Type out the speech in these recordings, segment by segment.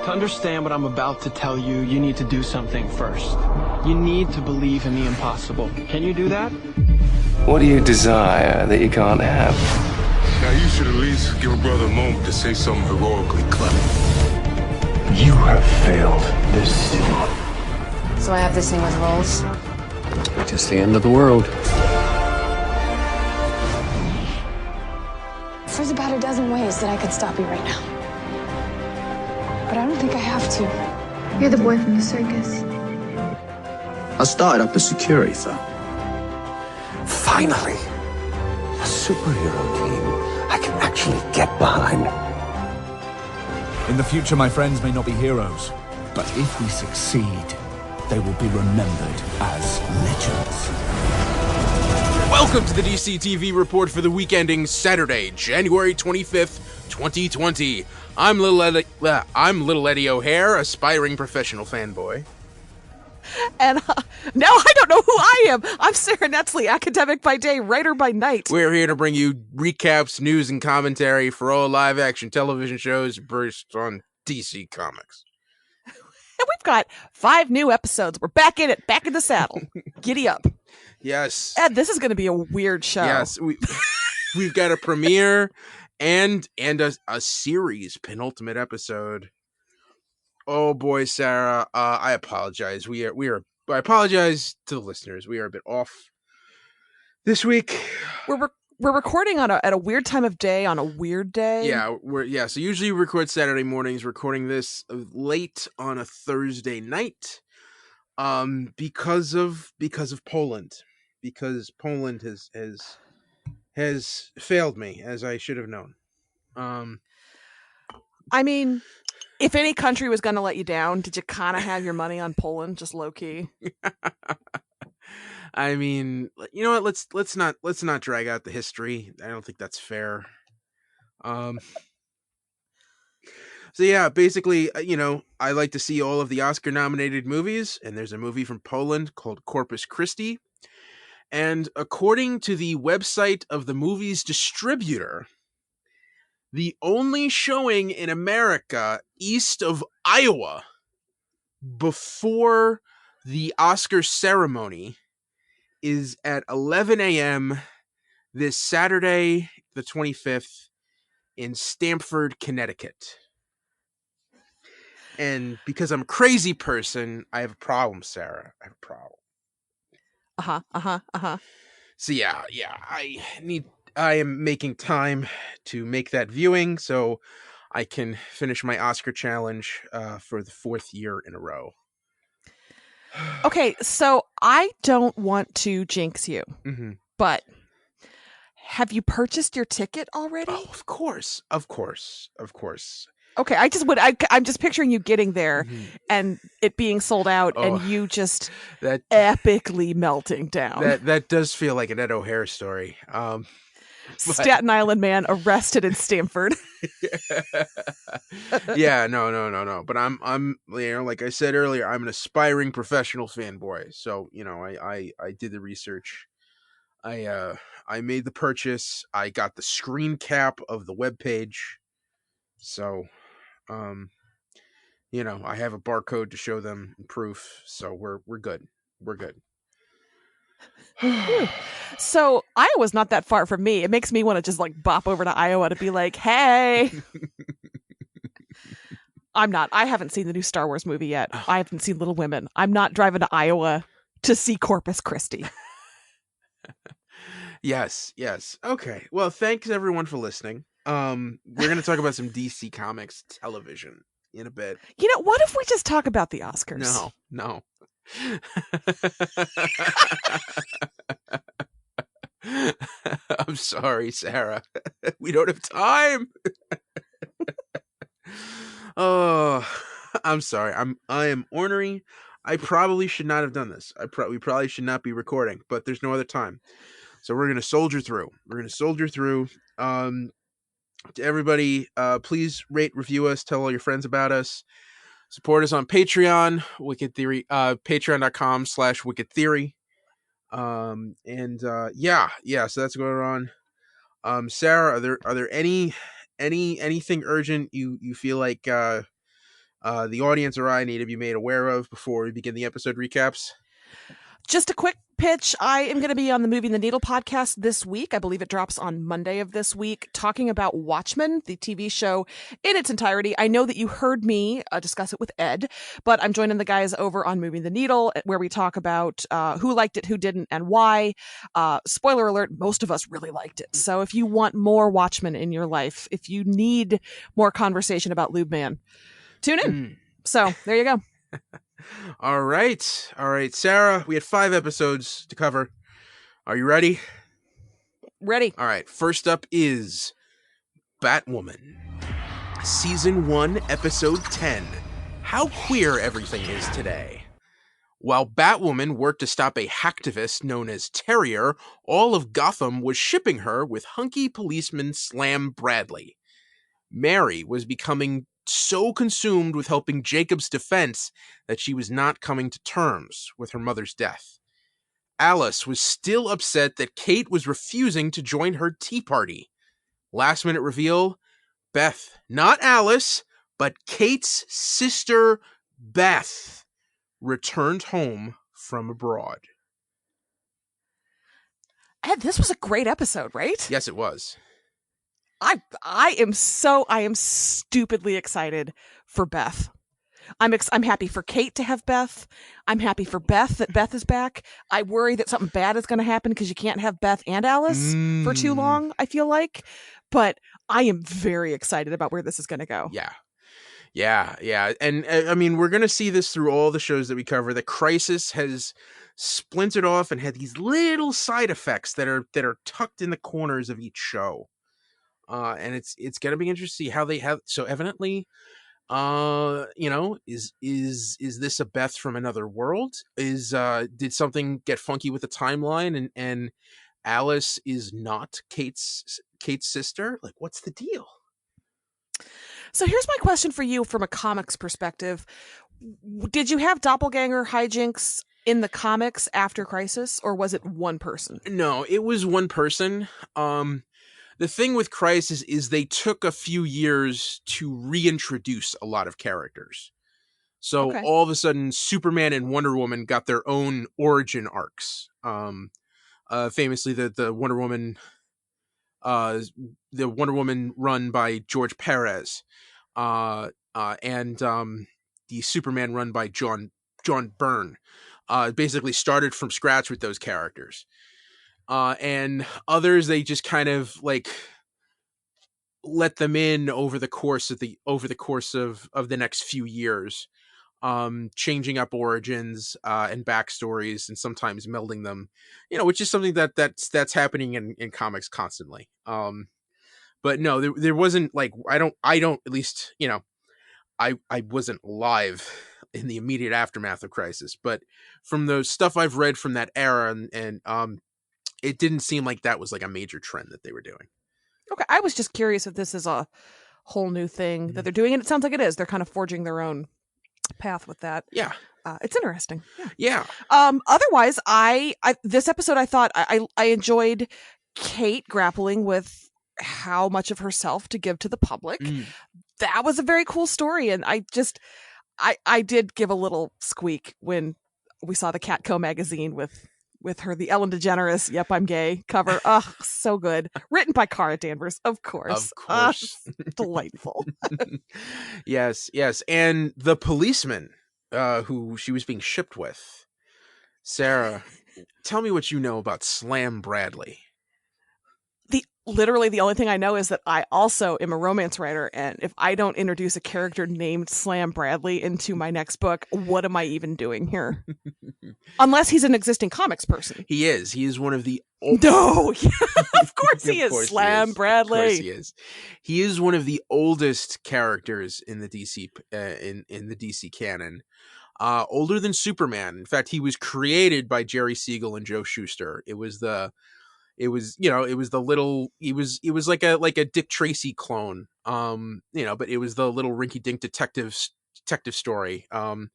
To understand what I'm about to tell you, you need to do something first. You need to believe in the impossible. Can you do that? What do you desire that you can't have? Now you should at least give a brother a moment to say something heroically clever. You have failed this city. So I have this thing with rolls? Just the end of the world. There's about a dozen ways that I could stop you right now. But I don't think I have to. You're the boy from the circus. I started up a security firm. Finally, a superhero team I can actually get behind. In the future, my friends may not be heroes, but if we succeed, they will be remembered as legends. Welcome to the DC TV report for the week ending Saturday, January 25th, 2020. I'm Little Eddie O'Hare, aspiring professional fanboy. And now I don't know who I am. I'm Sarah Netzley, academic by day, writer by night. We're here to bring you recaps, news, and commentary for all live-action television shows based on DC Comics. And we've got 5 new episodes. We're back in it, back in the saddle. Giddy up. Yes. Ed, this is going to be a weird show. Yes, we've got a premiere and a series penultimate episode. Oh boy, Sarah, I apologize. I apologize to the listeners. We are a bit off this week. We're recording at a weird time of day on a weird day. Yeah, so usually we record Saturday mornings. Recording this late on a Thursday night, because of Poland, because Poland has failed me, as I should have known. I mean, if any country was going to let you down, did you kind of have your money on Poland, just low key? I mean, you know what? Let's not drag out the history. I don't think that's fair. So yeah, basically, I like to see all of the Oscar-nominated movies, and there's a movie from Poland called Corpus Christi. And according to the website of the movie's distributor, the only showing in America east of Iowa before the Oscar ceremony is at 11 a.m. this Saturday, the 25th, in Stamford, Connecticut. And because I'm a crazy person, I have a problem, Sarah. I have a problem. So yeah, I am making time to make that viewing so I can finish my Oscar challenge for the 4th year in a row. Okay, so I don't want to jinx you, but have you purchased your ticket already? Oh, of course. Okay, I'm just picturing you getting there and it being sold out and you just epically melting down. That does feel like an Ed O'Hare story. Staten Island man arrested in Stamford. Yeah, no. But I'm like I said earlier, I'm an aspiring professional fanboy. So, I did the research. I made the purchase. I got the screen cap of the webpage. So, I have a barcode to show them proof. So we're good. We're good. So Iowa's not that far from me. It makes me want to just bop over to Iowa to be like, hey. I'm not. I haven't seen the new Star Wars movie yet. I haven't seen Little Women. I'm not driving to Iowa to see Corpus Christi. Yes. Okay. Well, thanks everyone for listening. We're going to talk about some DC Comics television in a bit. What if we just talk about the Oscars? No. I'm sorry, Sarah. We don't have time. Oh, I'm sorry. I am ornery. I probably should not have done this. We probably should not be recording, but there's no other time. So we're going to soldier through. To everybody, please rate, review us, tell all your friends about us. Support us on Patreon, Wicked Theory, patreon.com/Wicked Theory. So that's going on. Sarah, are there anything urgent you feel like the audience or I need to be made aware of before we begin the episode recaps? Just a quick pitch. I am going to be on the Moving the Needle podcast this week. I believe it drops on Monday of this week, talking about Watchmen, the TV show in its entirety. I know that you heard me discuss it with Ed, but I'm joining the guys over on Moving the Needle, where we talk about who liked it, who didn't, and why. Spoiler alert, most of us really liked it. So if you want more Watchmen in your life, if you need more conversation about Lube Man, tune in. So there you go. All right, Sarah, we had 5 episodes to cover. Are you ready? Ready. All right, first up is Batwoman, Season 1, Episode 10, How Queer Everything Is Today. While Batwoman worked to stop a hacktivist known as Terrier, all of Gotham was shipping her with hunky policeman Slam Bradley. Mary was becoming so consumed with helping Jacob's defense that she was not coming to terms with her mother's death. Alice was still upset that Kate was refusing to join her tea party. Last minute reveal, Beth, not Alice, but Kate's sister Beth, returned home from abroad. Ed, this was a great episode, right? Yes, it was. I am stupidly excited for Beth. I'm happy for Kate to have Beth. I'm happy for Beth that Beth is back. I worry that something bad is going to happen because you can't have Beth and Alice for too long, I feel like. But I am very excited about where this is going to go. Yeah. And I mean, we're going to see this through all the shows that we cover. The Crisis has splintered off and had these little side effects that are tucked in the corners of each show. And it's going to be interesting to see how they have. So evidently, is this a Beth from another world? Did something get funky with the timeline and Alice is not Kate's sister? Like, what's the deal? So here's my question for you from a comics perspective. Did you have doppelganger hijinks in the comics after Crisis, or was it one person? No, it was one person. The thing with Crisis is they took a few years to reintroduce a lot of characters. So all of a sudden, Superman and Wonder Woman got their own origin arcs. Famously, the Wonder Woman run by George Perez, and the Superman run by John Byrne, basically started from scratch with those characters. And others, they just kind of like let them in over the course of the next few years, changing up origins and backstories, and sometimes melding them, which is something that's happening in comics constantly. But no, there wasn't like I don't at least I wasn't alive in the immediate aftermath of Crisis, but from the stuff I've read from that era and it didn't seem like that was like a major trend that they were doing. Okay, I was just curious if this is a whole new thing that they're doing, and it sounds like it is. They're kind of forging their own path with that. Yeah. It's interesting. Yeah. Otherwise, this episode, I thought I enjoyed Kate grappling with how much of herself to give to the public. That was a very cool story, and I did give a little squeak when we saw the Catco magazine with her, the Ellen DeGeneres, Yep, I'm Gay cover. Oh, so good. Written by Cara Danvers, of course. Delightful. Yes. And the policeman who she was being shipped with. Sarah, tell me what you know about Slam Bradley. Literally the only thing I know is that I also am a romance writer, and if I don't introduce a character named Slam Bradley into my next book, what am I even doing here? Unless he's an existing comics person. He is one of the No, of course he is. Slam Bradley. Of course he is. He is one of the oldest characters in the DC in the DC canon. Older than Superman. In fact, he was created by Jerry Siegel and Joe Shuster. It was like a Dick Tracy clone, but it was the little rinky dink detective story, in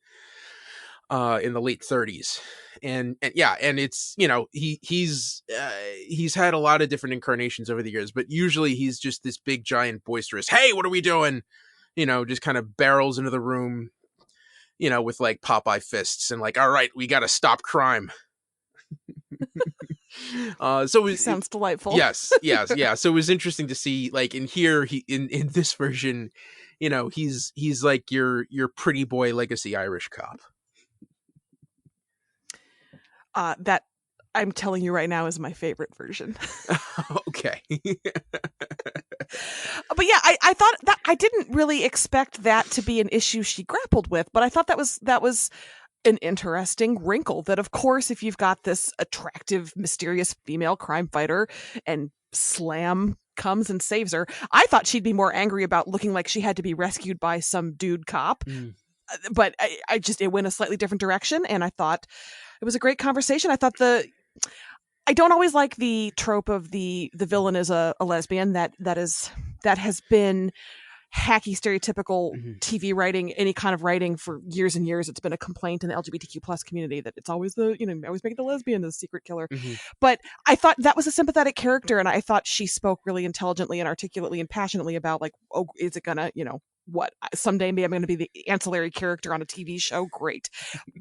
the late 30s. And it's, he's had a lot of different incarnations over the years, but usually he's just this big, giant, boisterous, hey, what are we doing? just kind of barrels into the room, with like Popeye fists and like, all right, we got to stop crime. Sounds delightful. Yes. So it was interesting to see, like, in here, in this version, he's like your pretty boy legacy Irish cop. That I'm telling you right now is my favorite version. Okay. But yeah, I thought that I didn't really expect that to be an issue she grappled with, but I thought that was an interesting wrinkle, that of course, if you've got this attractive, mysterious female crime fighter and Slam comes and saves her, I thought she'd be more angry about looking like she had to be rescued by some dude cop. But I just, it went a slightly different direction, and I thought it was a great conversation. I thought I don't always like the trope of the villain is a lesbian. That has been hacky, stereotypical TV writing, any kind of writing for years and years. It's been a complaint in the LGBTQ plus community that it's always always making the lesbian the secret killer. But I thought that was a sympathetic character, and I thought she spoke really intelligently and articulately and passionately about, like, oh, is it gonna, what, someday maybe I'm going to be the ancillary character on a TV show? Great.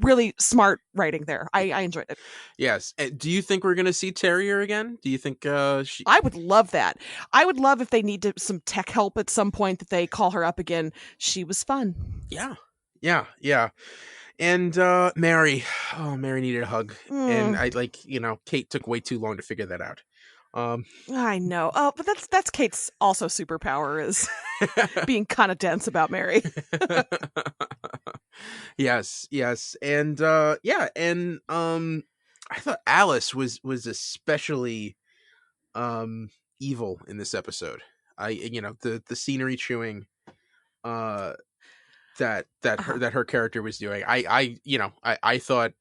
Really smart writing there. I enjoyed it. Yes. Do you think we're going to see Terrier again? Do you think she... I would love that. I would love if they need some tech help at some point, that they call her up again. She was fun. Yeah. And Mary needed a hug. And Kate took way too long to figure that out. I know. Oh, but that's Kate's also superpower, is being kind of dense about Mary. Yes. And I thought Alice was especially evil in this episode. The scenery chewing that her character was doing. I thought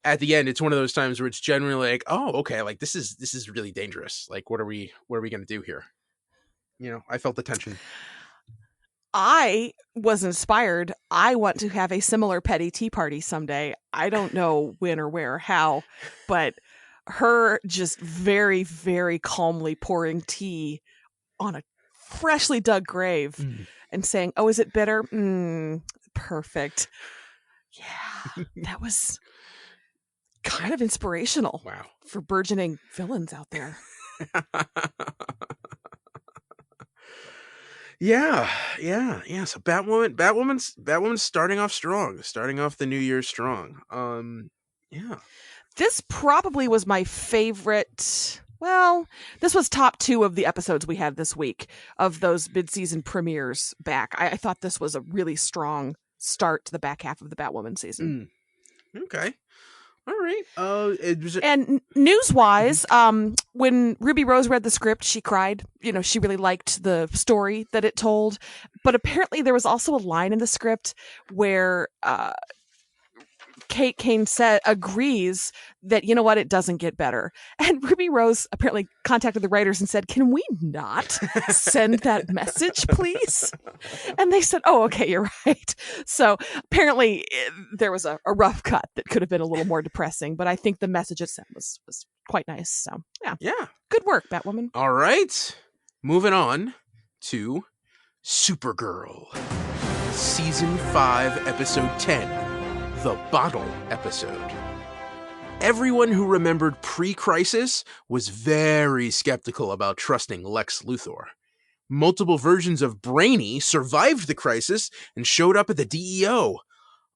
at the end, it's one of those times where it's generally like, oh, okay, like this is really dangerous. Like, what are we going to do here? I felt the tension. I was inspired. I want to have a similar petty tea party someday. I don't know when or where or how, but her just very, very calmly pouring tea on a freshly dug grave and saying, oh, is it bitter? Perfect. Yeah, that was kind of inspirational. Wow. For burgeoning villains out there. Yeah. So Batwoman's starting off strong, starting off the new year strong. Yeah. This probably was my favorite. Well, this was top 2 of the episodes we had this week of those mid-season premieres back. I thought this was a really strong start to the back half of the Batwoman season. Okay. All right. And news-wise, when Ruby Rose read the script, she cried. She really liked the story that it told. But apparently there was also a line in the script where Kate Kane agrees that, it doesn't get better. And Ruby Rose apparently contacted the writers and said, can we not send that message, please? And they said, oh, okay, you're right. So apparently there was a rough cut that could have been a little more depressing, but I think the message it sent was quite nice. So yeah. Good work, Batwoman. All right. Moving on to Supergirl. Season 5, Episode 10. The Bottle episode. Everyone who remembered pre-crisis was very skeptical about trusting Lex Luthor. Multiple versions of Brainy survived the crisis and showed up at the DEO.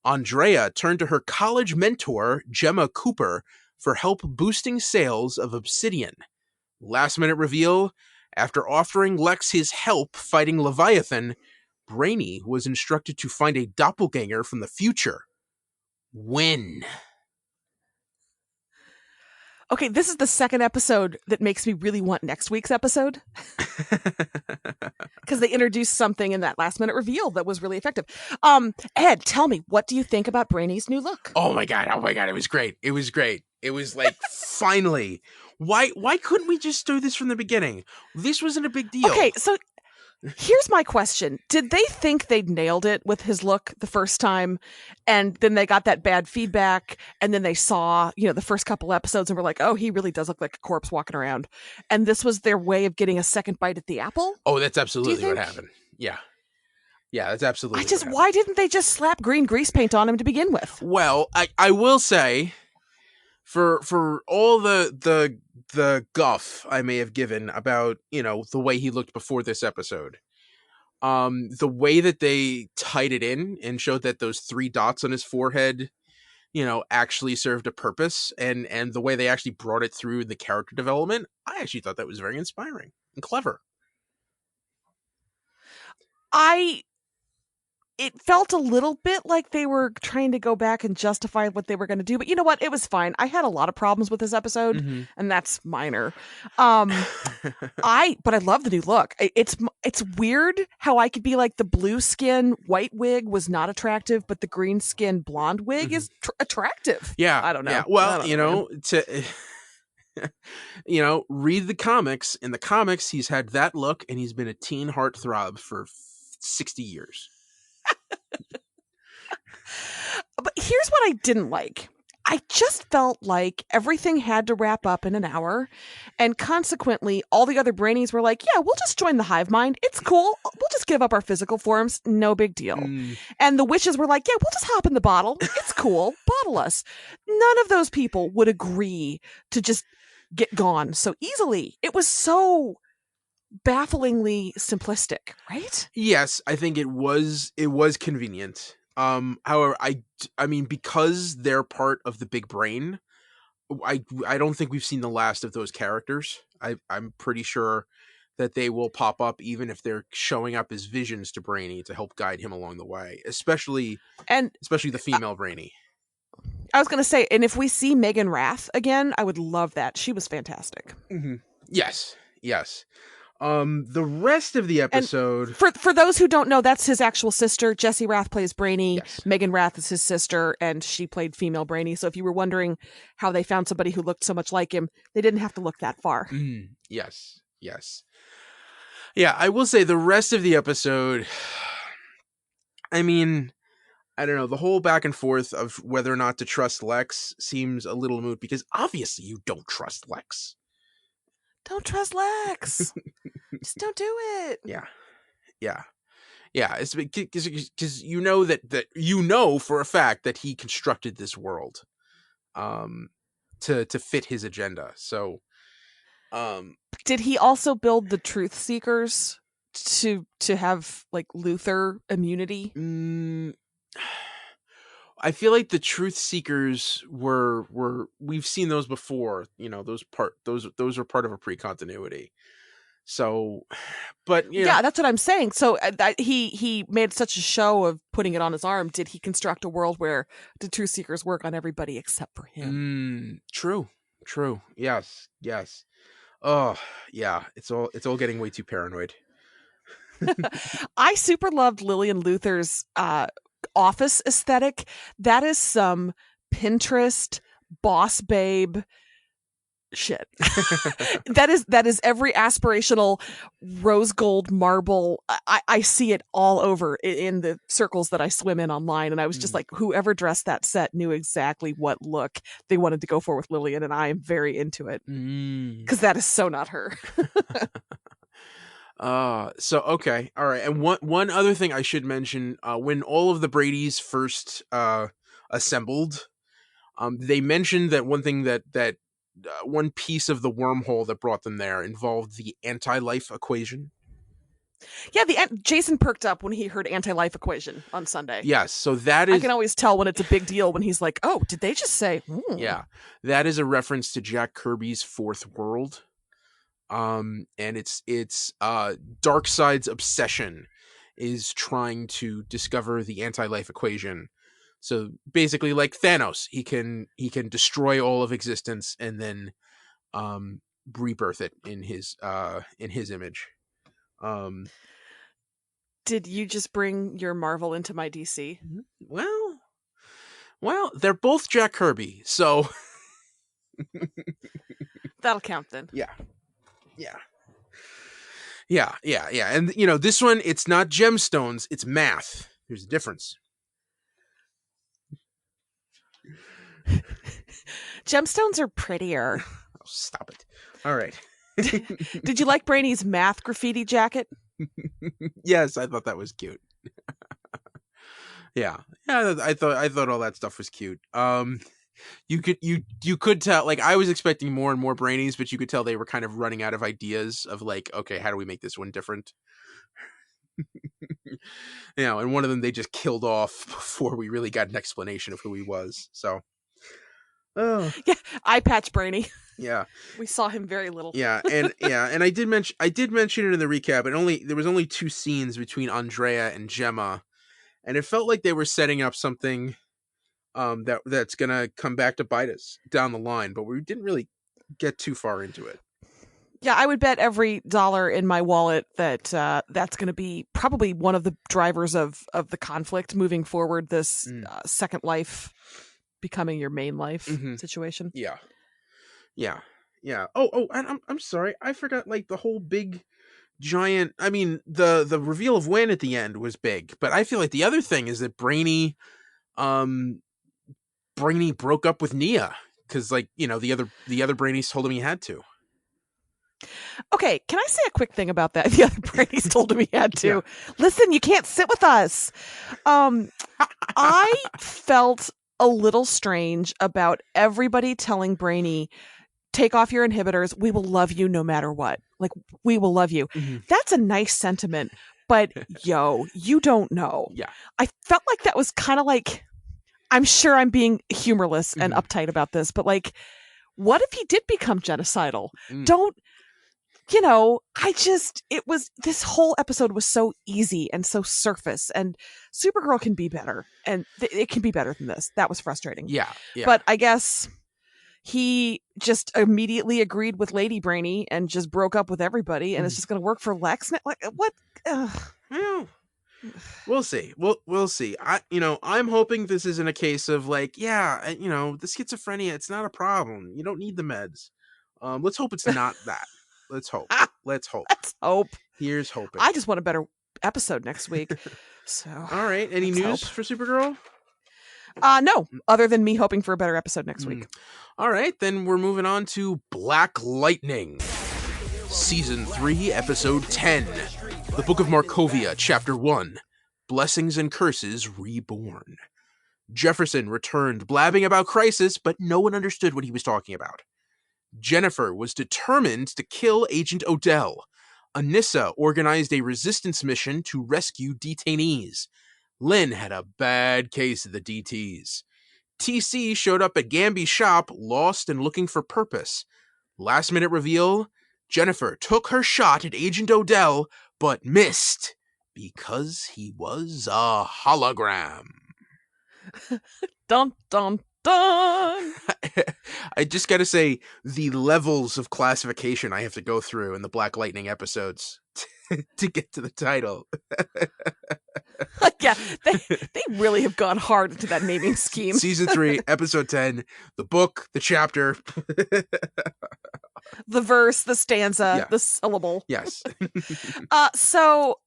Andrea turned to her college mentor, Gemma Cooper, for help boosting sales of Obsidian. Last-minute reveal, after offering Lex his help fighting Leviathan, Brainy was instructed to find a doppelganger from the future. When? Okay, this is the second episode that makes me really want next week's episode. Because they introduced something in that last-minute reveal that was really effective. Ed, tell me, what do you think about Brainy's new look? Oh my god, it was great. It was like, finally. Why couldn't we just do this from the beginning? This wasn't a big deal. Okay, so here's my question. Did they think they'd nailed it with his look the first time, and then they got that bad feedback, and then they saw, the first couple episodes and were like, oh, he really does look like a corpse walking around, and this was their way of getting a second bite at the apple? Oh, that's absolutely what happened. Yeah. Yeah, that's absolutely. Why didn't they just slap green grease paint on him to begin with? Well, I will say, for all the guff I may have given about, the way he looked before this episode, the way that they tied it in and showed that those 3 dots on his forehead, actually served a purpose, and the way they actually brought it through the character development, I actually thought that was very inspiring and clever. It felt a little bit like they were trying to go back and justify what they were going to do, but you know what? It was fine. I had a lot of problems with this episode, and that's minor. But I love the new look. It's weird how I could be like, the blue skin white wig was not attractive, but the green skin blonde wig is attractive. Yeah, I don't know. Yeah. Well, read the comics. In the comics, he's had that look, and he's been a teen heartthrob for 60 years. But here's what I didn't like. I just felt like everything had to wrap up in an hour, and consequently, all the other brainies were like, yeah, we'll just join the hive mind. It's cool. We'll just give up our physical forms. No big deal. And the witches were like, yeah, we'll just hop in the bottle. It's cool. Bottle us. None of those people would agree to just get gone so easily. It was so bafflingly simplistic, right? Yes, I think it was convenient. However, I mean, because they're part of the big brain, I don't think we've seen the last of those characters. I'm pretty sure that they will pop up, even if they're showing up as visions to Brainy to help guide him along the way, especially the female Brainy. I was going to say, and if we see Megan Rath again, I would love that. She was fantastic. Yes. The rest of the episode... And for those who don't know, that's his actual sister. Jessie Rath plays Brainy. Yes. Megan Rath is his sister, and she played female Brainy. So if you were wondering how they found somebody who looked so much like him, they didn't have to look that far. Yes. Yeah, I will say the rest of the episode... I mean, I don't know. The whole back and forth of whether or not to trust Lex seems a little moot, because obviously you don't trust Lex. Don't trust Lex. Just don't do it. Yeah. It's because that for a fact that he constructed this world, to fit his agenda. So, did he also build the Truth Seekers to have like Luthor immunity? I feel like the Truth Seekers were we've seen those before. Those are part of a pre-continuity. So, but yeah, that's what I'm saying. So he made such a show of putting it on his arm. Did he construct a world where the Truth Seekers work on everybody except for him? True. Yes. Oh, yeah. It's all getting way too paranoid. I super loved Lillian Luthor's office aesthetic. That is some Pinterest boss babe shit. that is every aspirational rose gold marble. I see it all over in the circles that I swim in online, and I was just like, whoever dressed that set knew exactly what look they wanted to go for with Lillian, and I am very into it because that is so not her. So okay, all right, and one other thing I should mention: when all of the Bradys first assembled, they mentioned that one thing that one piece of the wormhole that brought them there involved the anti-life equation. Yeah, Jason perked up when he heard anti-life equation on Sunday. Yes, so that is... I can always tell when it's a big deal when he's like, "Oh, did they just say?" Yeah, that is a reference to Jack Kirby's Fourth World. And it's Darkseid's obsession is trying to discover the anti-life equation. So basically, like Thanos, he can destroy all of existence and then rebirth it in his image. Did you just bring your Marvel into my DC? Well, they're both Jack Kirby, so that'll count then. Yeah. And this one, it's not gemstones, it's math. There's a difference. Gemstones are prettier. Oh, stop it. All right. Did you like Brainy's math graffiti jacket? Yes, I thought that was cute. Yeah. I thought all that stuff was cute. You could tell, like, I was expecting more and more brainies, but you could tell they were kind of running out of ideas of like, okay, how do we make this one different? And one of them they just killed off before we really got an explanation of who he was. So, oh Yeah, eye patch Brainy. yeah, We saw him very little. and I did mention it in the recap. And there was only 2 scenes between Andrea and Gemma, and it felt like they were setting up something that's gonna come back to bite us down the line, but we didn't really get too far into it. Yeah, I would bet every dollar in my wallet that that's going to be probably one of the drivers of the conflict moving forward. This second life becoming your main life situation. Yeah. Oh, and I'm sorry, I forgot, like, the whole big giant. I mean, the reveal of Wynn at the end was big, but I feel like the other thing is that Brainy broke up with Nia because, like, the other Brainies told him he had to. Okay, can I say a quick thing about that? The other Brady's told him he had to. Yeah. Listen, you can't sit with us. I felt a little strange about everybody telling Brainy, take off your inhibitors. We will love you no matter what. Like, we will love you. Mm-hmm. That's a nice sentiment, but yo, you don't know. Yeah. I felt like that was kind of like, I'm sure I'm being humorless and uptight about this, but like, what if he did become genocidal? This whole episode was so easy and so surface, and Supergirl can be better, and it can be better than this. That was frustrating. Yeah. But I guess he just immediately agreed with Lady Brainy and just broke up with everybody, and it's just going to work for Lex. Like, what? Well, we'll see. We'll see. I'm hoping this isn't a case of like, the schizophrenia, it's not a problem. You don't need the meds. Let's hope it's not that. Let's hope. Let's hope. Here's hoping. I just want a better episode next week. So, all right. Any news for Supergirl? No, other than me hoping for a better episode next week. All right, then we're moving on to Black Lightning, Season 3, Episode 10, The Book of Markovia, Chapter 1, Blessings and Curses Reborn. Jefferson returned blabbing about Crisis, but no one understood what he was talking about. Jennifer was determined to kill Agent Odell. Anissa organized a resistance mission to rescue detainees. Lynn had a bad case of the DTs. TC showed up at Gamby's shop, lost and looking for purpose. Last minute reveal, Jennifer took her shot at Agent Odell, but missed because he was a hologram. Dun, dun, dun. I just gotta say, the levels of classification I have to go through in the Black Lightning episodes to get to the title. Yeah, they really have gone hard into that naming scheme. Season 3, Episode 10, the book, the chapter. The verse, the stanza, the syllable. Yes. So,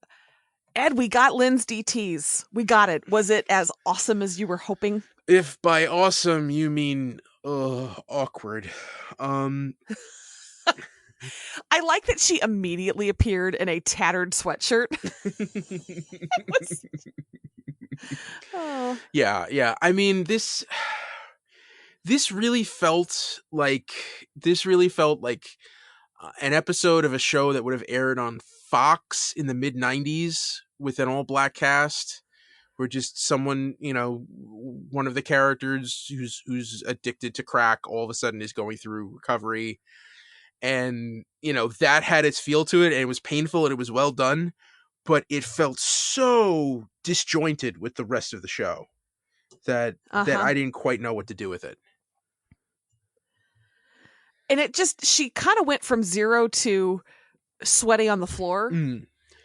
Ed, we got Lynn's DTs. We got it. Was it as awesome as you were hoping? If by awesome you mean awkward. I like that she immediately appeared in a tattered sweatshirt. Yeah. I mean, this really felt like an episode of a show that would have aired on Fox in the mid-90s with an all-black cast, where just someone, one of the characters who's addicted to crack all of a sudden is going through recovery. And, that had its feel to it, and it was painful and it was well done, but it felt so disjointed with the rest of the show that I didn't quite know what to do with it. And she kind of went from 0 to sweaty on the floor,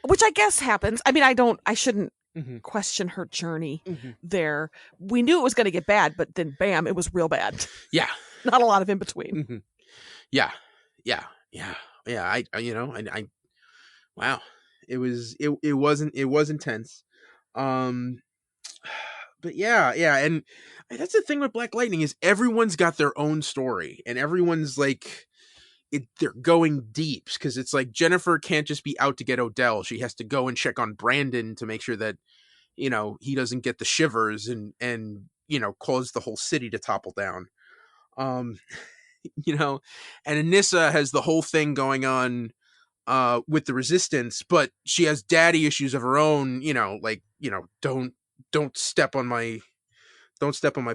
which I guess happens. I mean, I shouldn't question her journey there. We knew it was going to get bad, but then bam, it was real bad. Yeah. Not a lot of in between. Yeah. Wow. It was intense. But yeah. And that's the thing with Black Lightning is everyone's got their own story, and everyone's like, they're going deep, because it's like Jennifer can't just be out to get Odell. She has to go and check on Brandon to make sure that, he doesn't get the shivers and cause the whole city to topple down. And Anissa has the whole thing going on with the resistance, but she has daddy issues of her own, don't step on my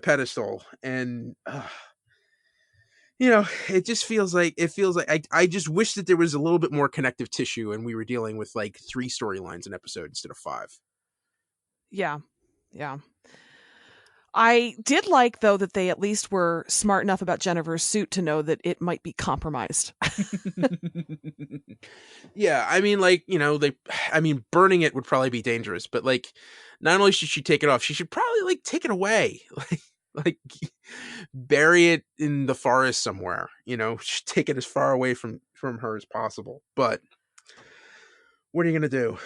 pedestal. And it just feels like I just wish that there was a little bit more connective tissue and we were dealing with like 3 storylines an episode instead of 5. Yeah. I did like, though, that they at least were smart enough about Jennifer's suit to know that it might be compromised. Yeah, I mean, burning it would probably be dangerous, but like, not only should she take it off, she should probably like take it away, like bury it in the forest somewhere. Should take it as far away from her as possible. But what are you gonna do?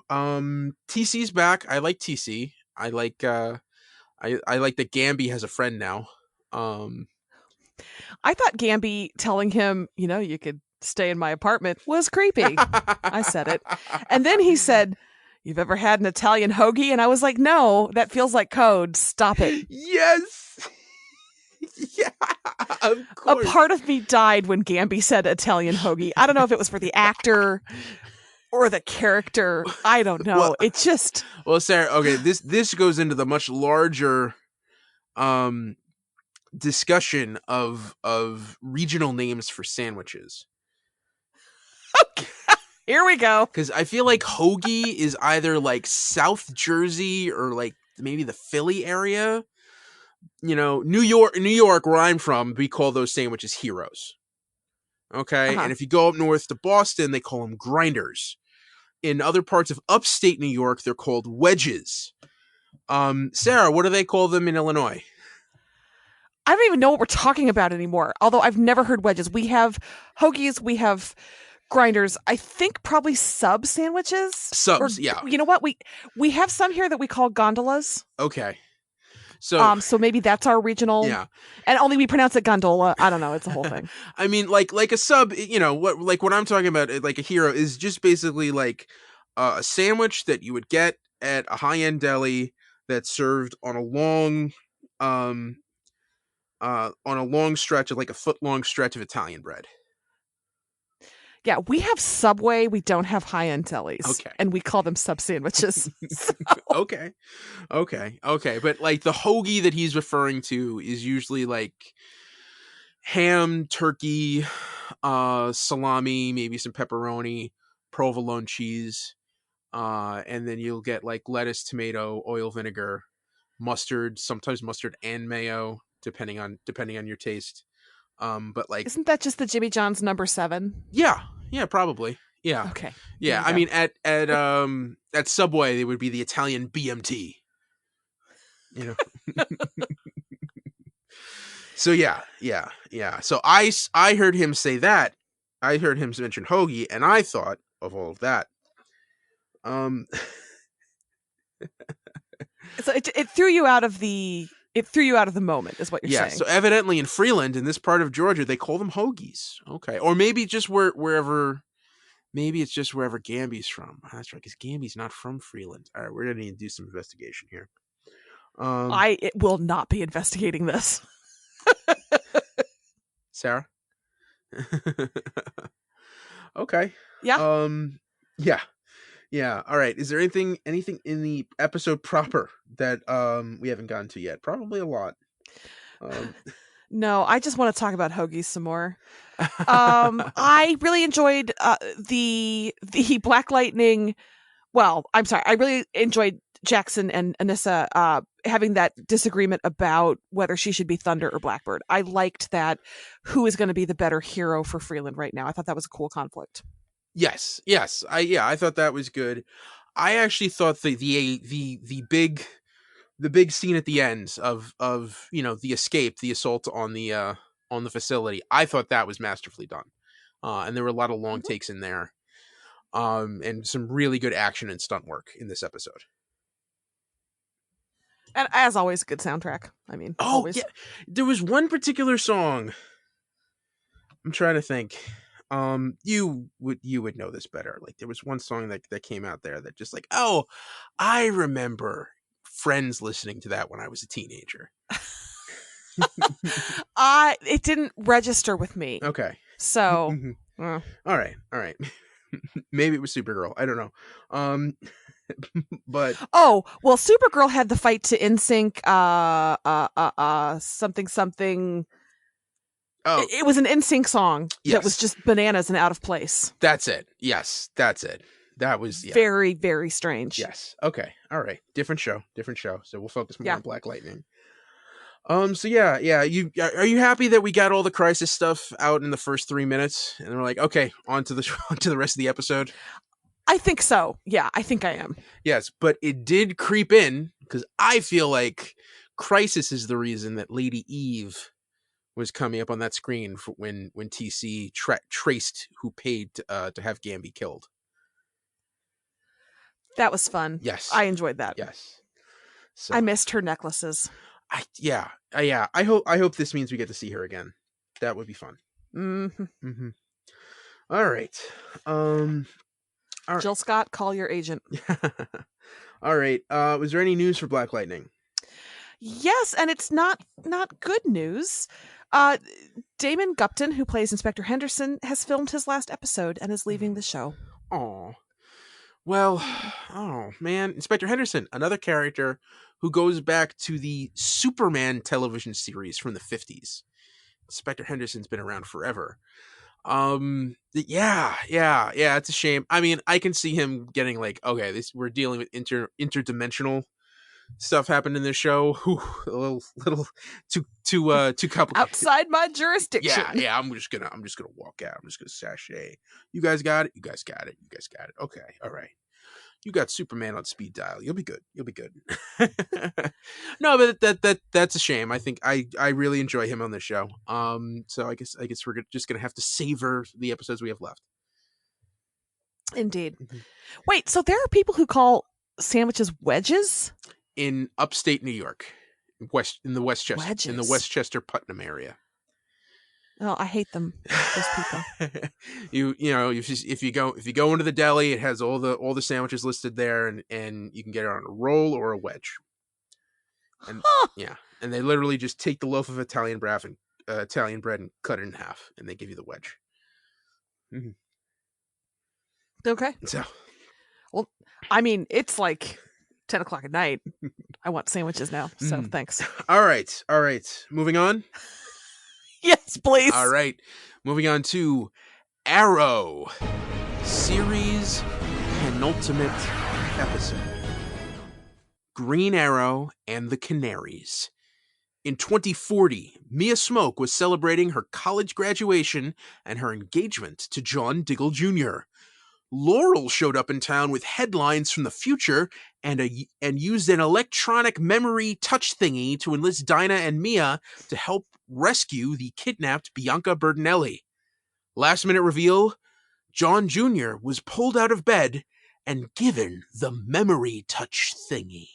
TC's back. I like TC. I like I like that Gamby has a friend now. I thought Gamby telling him, you could stay in my apartment was creepy. I said it. And then he said, "You've ever had an Italian hoagie?" And I was like, "No, that feels like code. Stop it." Yes. Yeah, of course. A part of me died when Gamby said Italian hoagie. I don't know if it was for the actor or the character. I don't know. Well, it just... Well, Sarah, okay, this goes into the much larger discussion of regional names for sandwiches. Okay. Here we go. Because I feel like hoagie is either like South Jersey or like maybe the Philly area. New York, where I'm from, we call those sandwiches heroes. Okay, and if you go up north to Boston, they call them grinders. In other parts of upstate New York, they're called wedges. Sarah, what do they call them in Illinois? I don't even know what we're talking about anymore. Although I've never heard wedges. We have hoagies. We have grinders. I think probably sub sandwiches. Subs, yeah. You know what? We have some here that we call gondolas. Okay. So maybe that's our regional. Yeah. And only we pronounce it gondola. I don't know. It's a whole thing. I mean, like a sub, what I'm talking about, like a hero is just basically like a sandwich that you would get at a high-end deli that's served on a long stretch of like a foot-long stretch of Italian bread. Yeah, we have Subway. We don't have high-end delis. Okay. And we call them sub sandwiches. So. Okay. But like the hoagie that he's referring to is usually like ham, turkey, salami, maybe some pepperoni, provolone cheese, and then you'll get like lettuce, tomato, oil, vinegar, mustard, sometimes mustard and mayo, depending on your taste. But like, isn't that just the Jimmy John's number 7? Yeah, probably. Yeah. Okay. Yeah, I mean at Subway it would be the Italian BMT. So yeah. So I heard him say that. I heard him mention hoagie, and I thought of all of that. So it threw you out of the moment, is what you're saying. Yeah. So evidently in Freeland, in this part of Georgia, they call them hoagies. Okay, or maybe just wherever. Maybe it's just wherever Gamby's from. That's right, because Gamby's not from Freeland. All right, we're gonna need to do some investigation here. I will not be investigating this. Sarah? Okay. Yeah. Yeah. All right. Is there anything in the episode proper that we haven't gotten to yet? Probably a lot. No, I just want to talk about hoagies some more. I really enjoyed the Black Lightning. Well, I'm sorry. I really enjoyed Jackson and Anissa having that disagreement about whether she should be Thunder or Blackbird. I liked that. Who is going to be the better hero for Freeland right now? I thought that was a cool conflict. Yes. I thought that was good. I actually thought the big scene at the end of the escape, the assault on the facility, I thought that was masterfully done. And there were a lot of long takes in there. And some really good action and stunt work in this episode. And as always, good soundtrack. I mean, always. Yeah. There was one particular song. I'm trying to think. You would know this better. Like there was one song that came out there that just like, oh, I remember friends listening to that when I was a teenager. It didn't register with me. Okay. So all right. Maybe it was Supergirl. I don't know. But oh, well, Supergirl had the fight to NSYNC something. Oh, it was an NSYNC song that was just bananas and out of place. That's it. Yes, that's it. That was very, very strange. Yes. Okay. All right. Different show. So we'll focus more on Black Lightning. So yeah. Are you happy that we got all the Crisis stuff out in the first 3 minutes, and we're like, okay, on to the rest of the episode? I think so. Yeah, I think I am. Yes, but it did creep in because I feel like Crisis is the reason that Lady Eve was coming up on that screen for when TC traced who paid to have Gambi killed. That was fun. Yes, I enjoyed that. Yes, so, I missed her necklaces. Yeah. I hope this means we get to see her again. That would be fun. Mm-hmm. All right. Jill Scott, call your agent. All right. Was there any news for Black Lightning? Yes, and it's not good news. Damon Gupton, who plays Inspector Henderson, has filmed his last episode and is leaving the show. Oh. Well, oh man, Inspector Henderson, another character who goes back to the Superman television series from the 50s. Inspector Henderson's been around forever. Yeah, it's a shame. I mean, I can see him getting like, okay, we're dealing with interdimensional stuff happened in this show. Whew, a little too complicated. Outside my jurisdiction. Yeah. I'm just gonna walk out. I'm just gonna sashay. You guys got it. Okay, all right. You got Superman on speed dial. You'll be good. No, but that's a shame. I think I really enjoy him on this show. So I guess we're just gonna have to savor the episodes we have left. Indeed. Mm-hmm. Wait, so there are people who call sandwiches wedges in upstate New York, in the Westchester Putnam area. Oh, I hate them. Those people. you know if you go into the deli, it has all the sandwiches listed there, and you can get it on a roll or a wedge. And and they literally just take the loaf of Italian bread and cut it in half, and they give you the wedge. Mm-hmm. Okay. So, well, I mean, it's like 10 o'clock at night. I want sandwiches now, so thanks. All right. Moving on. Yes, please. All right. Moving on to Arrow. Series penultimate episode. Green Arrow and the Canaries. In 2040, Mia Smoke was celebrating her college graduation and her engagement to John Diggle Jr. Laurel showed up in town with headlines from the future and used an electronic memory touch thingy to enlist Dinah and Mia to help rescue the kidnapped Bianca Bertinelli. Last minute reveal, John Jr. was pulled out of bed and given the memory touch thingy.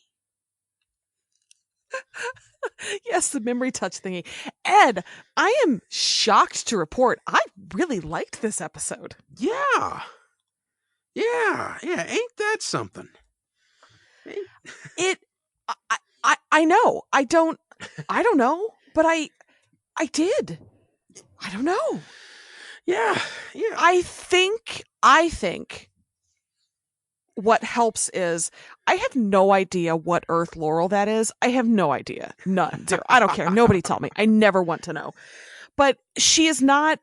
Yes, the memory touch thingy. Ed, I am shocked to report I really liked this episode. Yeah. Ain't that something? I know. I don't know, but I did. I don't know. Yeah. I think what helps is I have no idea what Earth Laurel that is. I have no idea. None. Zero. I don't care. Nobody tell me. I never want to know. But she is not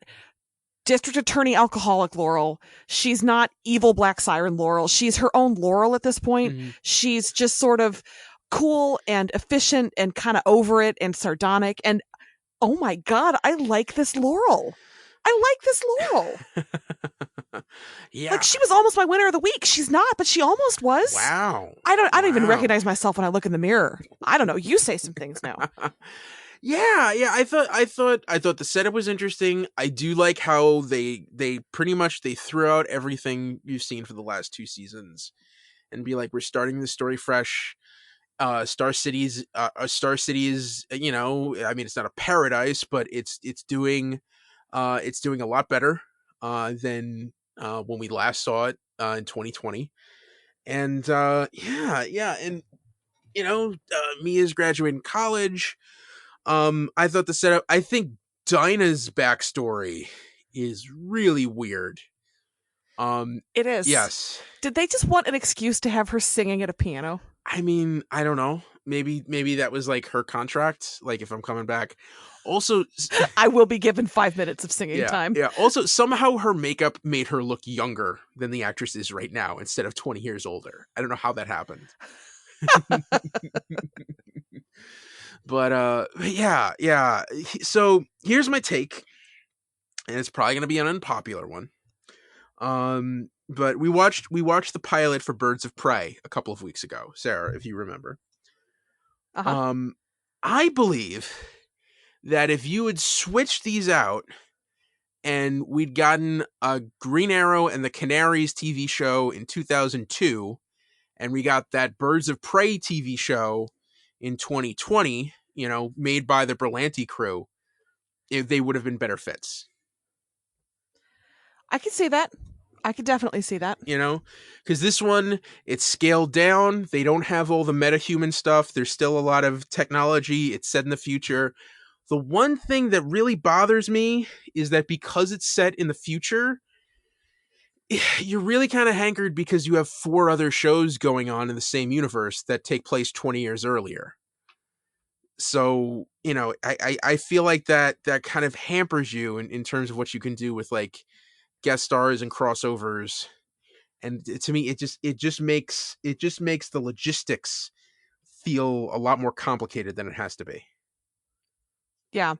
District Attorney Alcoholic Laurel. She's not evil Black Siren Laurel. She's her own Laurel at this point. Mm-hmm. She's just sort of cool and efficient and kind of over it and sardonic. And oh my God, I like this Laurel. Yeah. Like she was almost my winner of the week. She's not, but she almost was. Wow. I don't even recognize myself when I look in the mirror. I don't know. You say some things now. Yeah. I thought the setup was interesting. I do like how they pretty much they threw out everything you've seen for the last 2 seasons and be like, we're starting the story fresh. Star City is, you know, I mean, it's not a paradise, but it's doing a lot better. than when we last saw it in 2020. And and Mia's graduating college. I thought the setup. I think Dinah's backstory is really weird. It is. Yes. Did they just want an excuse to have her singing at a piano? I mean, I don't know. Maybe that was like her contract. Like, if I'm coming back. Also, I will be given 5 minutes of singing time. Yeah. Also, somehow her makeup made her look younger than the actress is right now, instead of 20 years older. I don't know how that happened. But yeah. So here's my take, and it's probably gonna be an unpopular one. But we watched the pilot for Birds of Prey a couple of weeks ago, Sarah, if you remember. Uh-huh. I believe that if you had switched these out and we'd gotten a Green Arrow and the Canaries TV show in 2002, and we got that Birds of Prey TV show in 2020, made by the Berlanti crew, they would have been better fits. I can see that. I could definitely see that. Because this one, it's scaled down. They don't have all the metahuman stuff. There's still a lot of technology. It's set in the future. The one thing that really bothers me is that because it's set in the future, you're really kind of hankered because you have 4 other shows going on in the same universe that take place 20 years earlier. So, I feel like that kind of hampers you in terms of what you can do with like guest stars and crossovers. And to me, it just makes the logistics feel a lot more complicated than it has to be. Yeah.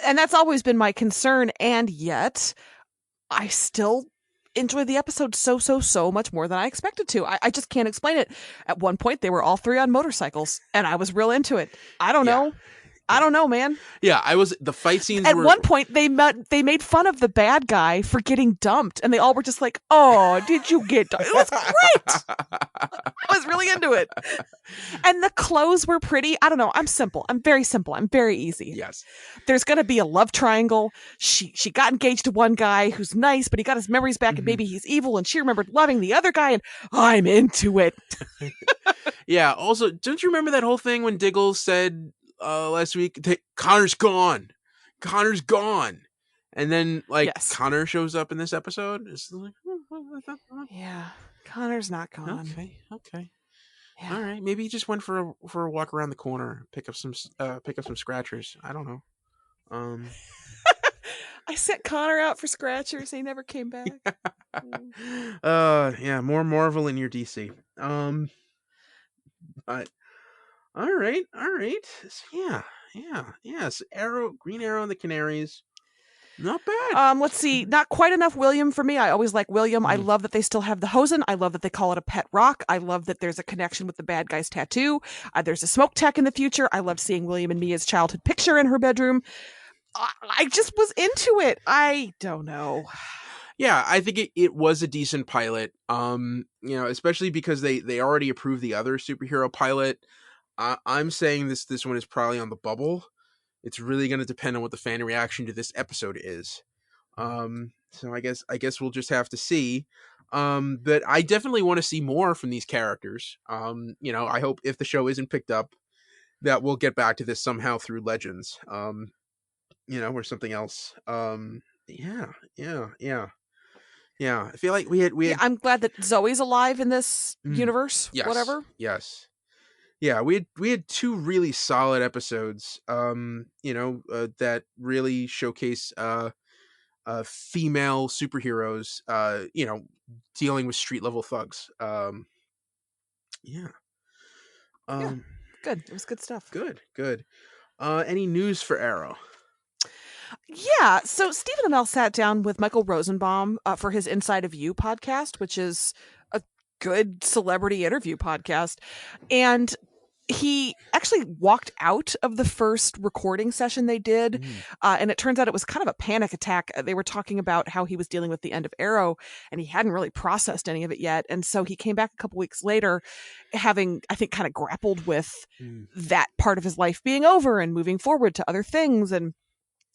And that's always been my concern. And yet I still enjoy the episode so much more than I expected to. I just can't explain it. At one point, they were all 3 on motorcycles, and I was real into it. I don't know. I don't know, man. Yeah, the fight scenes At one point, they made fun of the bad guy for getting dumped, and they all were just like, "Oh, did you get dumped?" It was great. I was really into it. And the clothes were pretty. I don't know. I'm simple. I'm very simple. I'm very easy. Yes. There's going to be a love triangle. She got engaged to one guy who's nice, but he got his memories back, and maybe he's evil, and she remembered loving the other guy, and I'm into it. Yeah. Also, don't you remember that whole thing when Diggle said last week, Connor's gone, and then Connor shows up in this episode? It's like, yeah, Connor's not gone. Okay. Yeah. All right, maybe he just went for a walk around the corner, pick up some scratchers. I don't know. I sent Connor out for scratchers. He never came back. Yeah, more Marvel in your DC. But all right. So Green Arrow and the Canaries, not bad. Let's see. Not quite enough William for me. I always like William. I love that they still have the Hosen. I love that they call it a pet rock. I love that there's a connection with the bad guy's tattoo. There's a smoke tech in the future. I love seeing William and Mia's childhood picture in her bedroom. I just was into it. I don't know. Yeah, I think it was a decent pilot. Especially because they already approved the other superhero pilot. I'm saying this one is probably on the bubble. It's really going to depend on what the fan reaction to this episode is. So I guess we'll just have to see. But I definitely want to see more from these characters. I hope if the show isn't picked up, that we'll get back to this somehow through Legends. Or something else. Yeah. I feel like we had. Yeah, I'm glad that Zoe's alive in this universe. Yes, whatever. Yes. Yeah, we had 2 really solid episodes. That really showcase female superheroes. Dealing with street level thugs. Yeah. Good. It was good stuff. Good. Any news for Arrow? Yeah, so Stephen Amell sat down with Michael Rosenbaum for his Inside of You podcast, which is a good celebrity interview podcast. And he actually walked out of the first recording session they did. And it turns out it was kind of a panic attack. They were talking about how he was dealing with the end of Arrow, and he hadn't really processed any of it yet. And so he came back a couple weeks later, having, I think, kind of grappled with that part of his life being over and moving forward to other things. And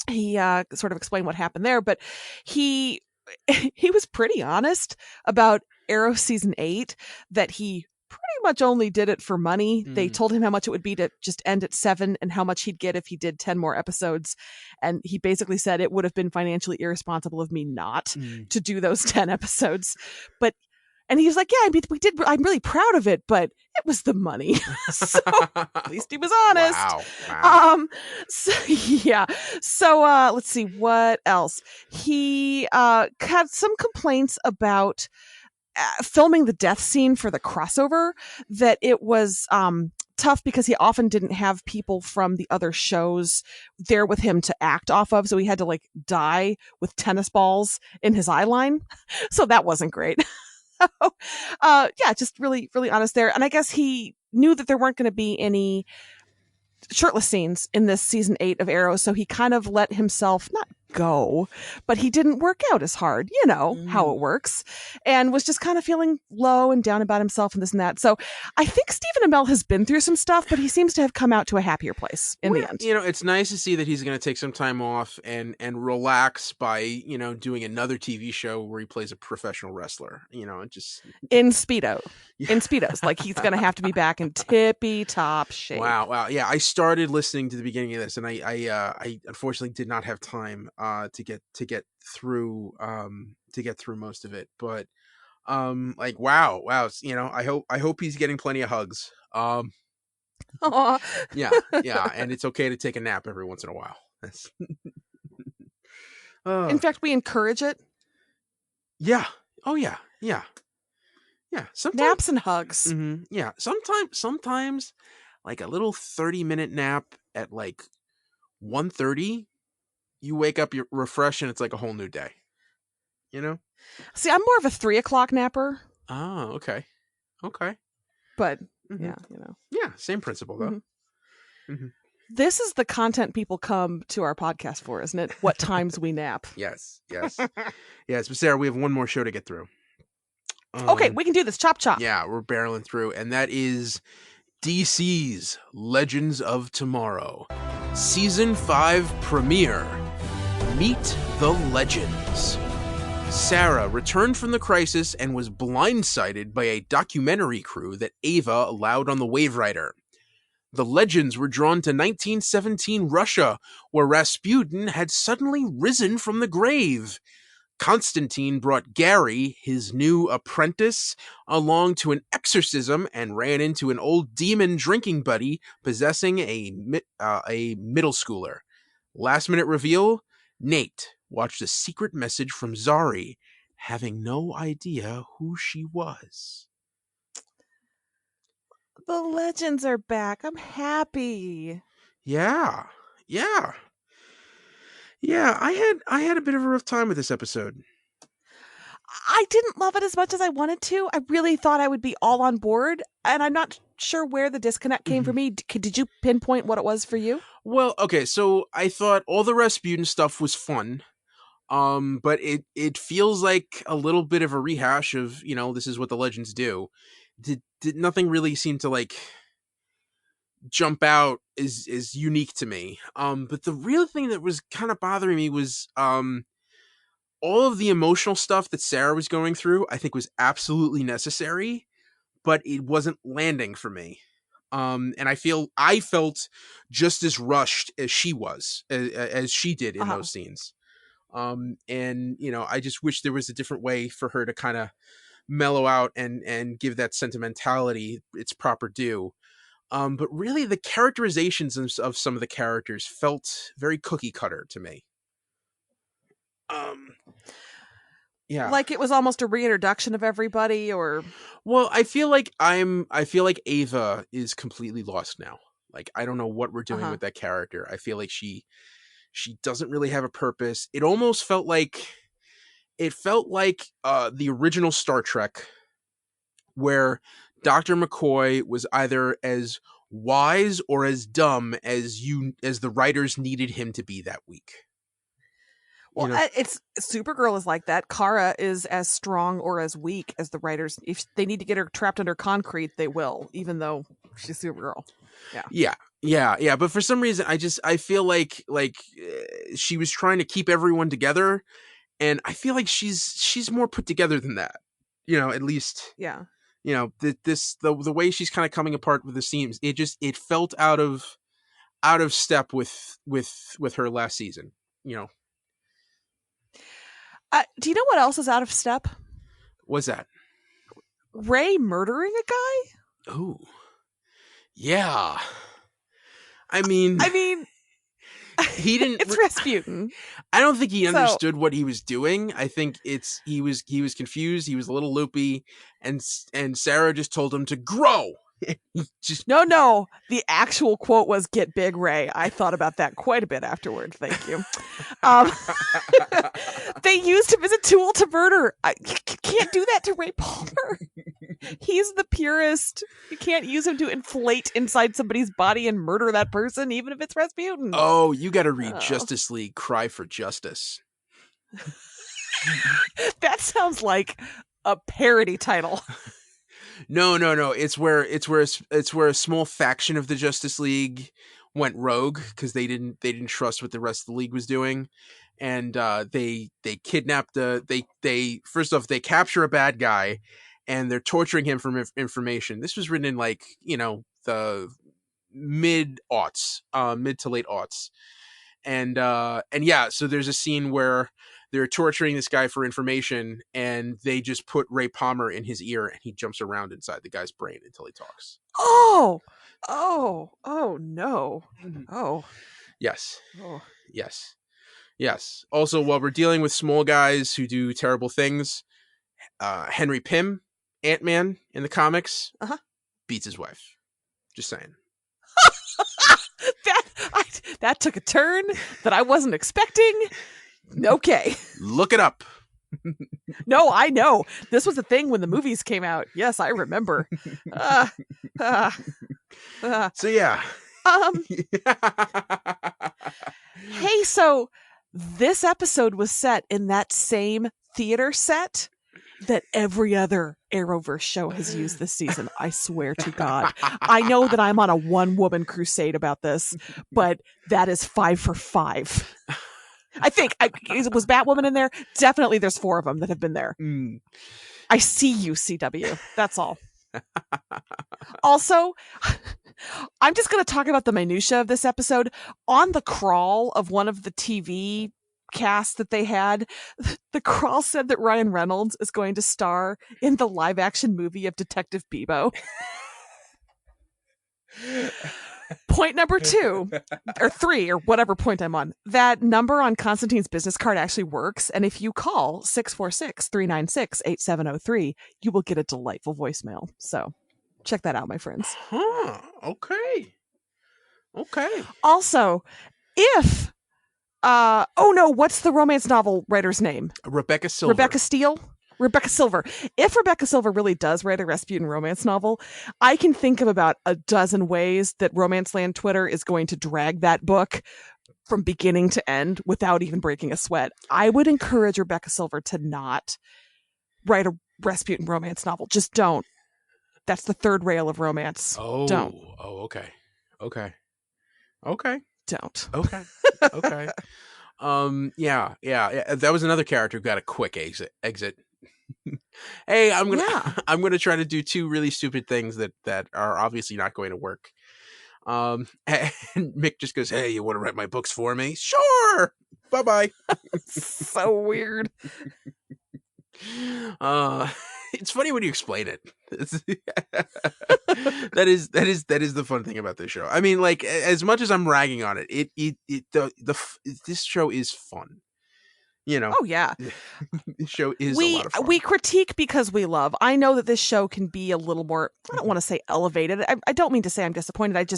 he sort of explained what happened there, but he he was pretty honest about Arrow season 8, that he pretty much only did it for money. They told him how much it would be to just end at 7 and how much he'd get if he did 10 more episodes. And he basically said it would have been financially irresponsible of me not to do those 10 episodes. And he was like, yeah, we did. I'm really proud of it, but it was the money. So at least he was honest. Wow. So yeah. So let's see what else. He had some complaints about filming the death scene for the crossover, that it was tough because he often didn't have people from the other shows there with him to act off of. So he had to like die with tennis balls in his eye line. So that wasn't great. Yeah, just really, really honest there. And I guess he knew that there weren't going to be any shirtless scenes in this season 8 of Arrow. So he kind of let himself not go, but he didn't work out as hard, you know how it works, and was just kind of feeling low and down about himself and this and that. So I think Stephen Amell has been through some stuff, but he seems to have come out to a happier place in the end. You know, it's nice to see that he's going to take some time off and relax by, you know, doing another TV show where he plays a professional wrestler, you know, and just in Speedos. Like he's going to have to be back in tippy top shape. Wow. Yeah, I started listening to the beginning of this, and I unfortunately did not have time to get through most of it. But like wow, you know, I hope he's getting plenty of hugs. Yeah, and it's okay to take a nap every once in a while. That's in fact, we encourage it. Yeah. Oh yeah. Sometimes naps and hugs. Yeah. Sometimes like a little 30-minute nap at like 1:30, you wake up, you're refreshed, and it's like a whole new day. You know? See, I'm more of a 3 o'clock napper. Oh, okay. But yeah, you know. Yeah, same principle though. This is the content people come to our podcast for, isn't it? What times we nap. Yes. But Sarah, we have one more show to get through. Okay, we can do this. Chop. Yeah, we're barreling through, and that is DC's Legends of Tomorrow. Season 5 premiere. Meet the Legends. Sarah returned from the crisis and was blindsided by a documentary crew that Ava allowed on the Wave Rider. The Legends were drawn to 1917 Russia, where Rasputin had suddenly risen from the grave. Constantine brought Gary, his new apprentice, along to an exorcism and ran into an old demon drinking buddy possessing a middle schooler. Last minute reveal, Nate watched a secret message from Zari, having no idea who she was. The Legends are back. I'm happy. Yeah. I had a bit of a rough time with this episode. I didn't love it as much as I wanted to. I really thought I would be all on board, and I'm not sure where the disconnect came for me. Did you pinpoint what it was for you? Well, okay, so I thought all the Rasputin stuff was fun, but it feels like a little bit of a rehash of, you know, this is what the Legends do. Did nothing really seem to like jump out is unique to me. But the real thing that was kind of bothering me was all of the emotional stuff that Sarah was going through. I think was absolutely necessary, but it wasn't landing for me. And I felt just as rushed as she was, as she did in those scenes. And you know, I just wish there was a different way for her to kind of mellow out and give that sentimentality its proper due. But really, the characterizations of some of the characters felt very cookie cutter to me. Yeah, like it was almost a reintroduction of everybody, or well, I feel like Ava is completely lost now. Like I don't know what we're doing with that character. I feel like she doesn't really have a purpose. It almost felt like the original Star Trek, where Dr. McCoy was either as wise or as dumb as the writers needed him to be that week. Well, you know? It's Supergirl is like that. Kara is as strong or as weak as the writers. If they need to get her trapped under concrete, they will, even though she's Supergirl. Yeah. But for some reason, I feel like she was trying to keep everyone together, And I feel like she's more put together than that. At least Yeah. The way she's kind of coming apart with the seams, it felt out of step with her last season. Do you know what else is out of step? What's that? Ray murdering a guy? Oh, yeah. I mean, he didn't. It's Rasputin. I don't think he understood what he was doing. I think he was confused. He was a little loopy, and Sarah just told him to grow. No. The actual quote was "Get big, Ray." I thought about that quite a bit afterward. Thank you. They used him as a tool to murder. You can't do that to Ray Palmer. He's the purest. You can't use him to inflate inside somebody's body and murder that person, even if it's Rasputin. Oh, you got to read Justice League: Cry for Justice. That sounds like a parody title. No. It's where a small faction of the Justice League went rogue because they didn't trust what the rest of the league was doing, and they kidnapped they first off they capture a bad guy, and they're torturing him for information. This was written in the mid to late aughts, and yeah, so there's a scene where they're torturing this guy for information, and they just put Ray Palmer in his ear, and he jumps around inside the guy's brain until he talks. Oh no. Oh. Yes. Oh. Yes. Also, while we're dealing with small guys who do terrible things, Henry Pym, Ant-Man in the comics, beats his wife. Just saying. That took a turn that I wasn't expecting. Okay. Look it up. No, I know. This was a thing when the movies came out. Yes, I remember. So yeah. Hey, so this episode was set in that same theater set that every other Arrowverse show has used this season. I swear to God. I know that I'm on a one-woman crusade about this, but that is 5 for 5. I think was Batwoman in there? Definitely there's 4 of them that have been there. I see you, CW. That's all. Also, I'm just going to talk about the minutia of this episode. On the crawl of one of the TV casts that they had, the crawl said that Ryan Reynolds is going to star in the live action movie of Detective Bebo. Point number 2 or 3 or whatever point I'm on, that number on Constantine's business card actually works. And if you call 646-396-8703, you will get a delightful voicemail. So check that out, my friends. Okay. Also, if, what's the romance novel writer's name? Rebecca Silver. Rebecca Silver. If Rebecca Silver really does write a Rasputin romance novel, I can think of about a dozen ways that Romance Land Twitter is going to drag that book from beginning to end without even breaking a sweat. I would encourage Rebecca Silver to not write a Rasputin romance novel. Just don't. That's the third rail of romance. Don't. Oh, okay. Don't. Okay. Yeah. That was another character who got a quick exit. Hey, I'm gonna try to do 2 really stupid things that are obviously not going to work. And Mick just goes, "Hey, you want to write my books for me?" Sure. Bye. So weird. It's funny when you explain it. That is the fun thing about this show. I mean, like, as much as I'm ragging on it, this show is fun. Oh yeah. This show is a lot of fun. We critique because we love. I know that this show can be a little more, I don't want to say elevated. I don't mean to say I'm disappointed.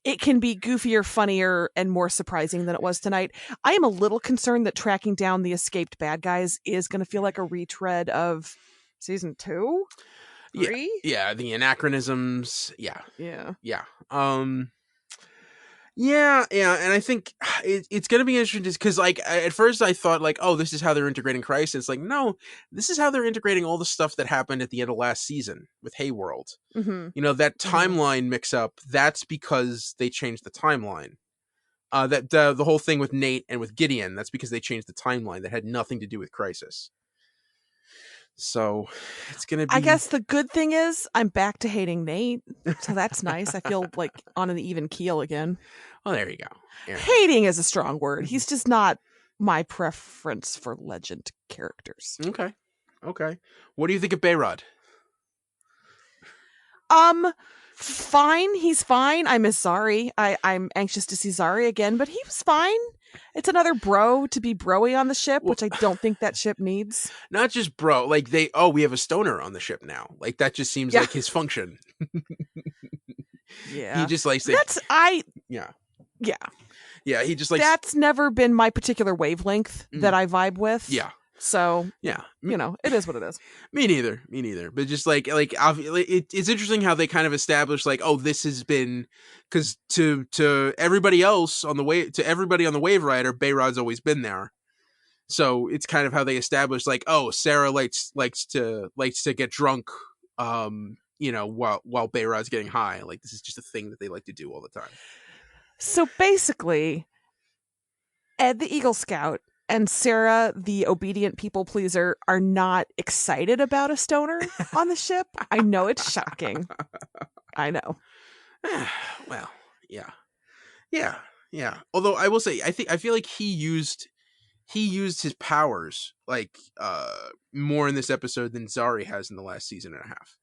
It can be goofier, funnier, and more surprising than it was tonight. I am a little concerned that tracking down the escaped bad guys is going to feel like a retread of season 2, 3. Yeah, the anachronisms. Yeah. Yeah, and I think it's going to be interesting because, like, at first I thought, like, oh, this is how they're integrating Christ. It's like, no, this is how they're integrating all the stuff that happened at the end of last season with Hayworld. Mm-hmm. That timeline mix-up, that's because they changed the timeline. That the whole thing with Nate and with Gideon, that's because they changed the timeline that had nothing to do with Crisis. So it's gonna be. I guess the good thing is I'm back to hating Nate, so that's nice. I feel like on an even keel again. Well, there you go. Hating is a strong word. He's just not my preference for legend characters. Okay. What do you think of Bayrod? Fine. He's fine. I miss Zari. I'm anxious to see Zari again, but he was fine. It's another bro to be broy on the ship, which I don't think that ship needs. Not just bro, like we have a stoner on the ship now. Like that just seems like his function. Yeah. He just likes to. Yeah. Yeah, he just likes. That's never been my particular wavelength that I vibe with. Yeah. So, yeah, it is what it is. Me neither. But just it's interesting how they kind of establish like, oh, this has been because to everybody else on the Wave Rider, Bayrod's always been there. So it's kind of how they establish like, oh, Sarah likes to get drunk, while Bayrod's getting high. Like this is just a thing that they like to do all the time. So basically, Ed the Eagle Scout and Sarah, the obedient people pleaser, are not excited about a stoner on the ship. I know it's shocking. I know. Well, yeah. Although I will say, I feel like he used his powers like more in this episode than Zari has in the last season and a half.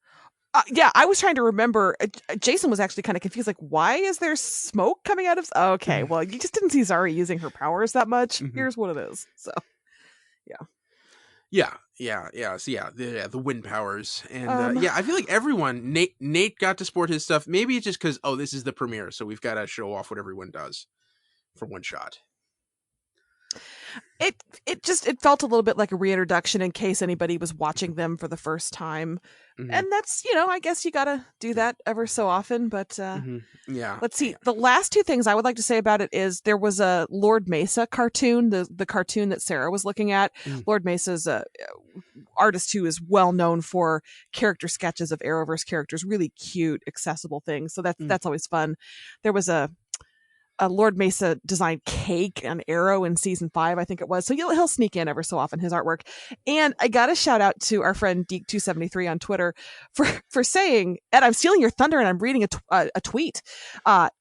Yeah, I was trying to remember. Jason was actually kind of confused. Like, why is there smoke coming out of? Okay, well, you just didn't see Zari using her powers that much. Mm-hmm. Here's what it is. So, yeah. So the wind powers, and I feel like everyone. Nate got to sport his stuff. Maybe it's just because this is the premiere, so we've got to show off what everyone does for one shot. It felt a little bit like a reintroduction in case anybody was watching them for the first time. Mm-hmm. And that's, I guess you got to do that ever so often. But let's see. The last two things I would like to say about it is there was a Lord Mesa cartoon, the cartoon that Sarah was looking at. Mm-hmm. Lord Mesa's a artist who is well known for character sketches of Arrowverse characters, really cute, accessible things. So that's always fun. There was a Lord Mesa designed cake on Arrow in season 5, I think it was. So he'll sneak in ever so often his artwork. And I got to shout out to our friend Deke273 on Twitter for saying, Ed, I'm stealing your thunder and I'm reading a tweet.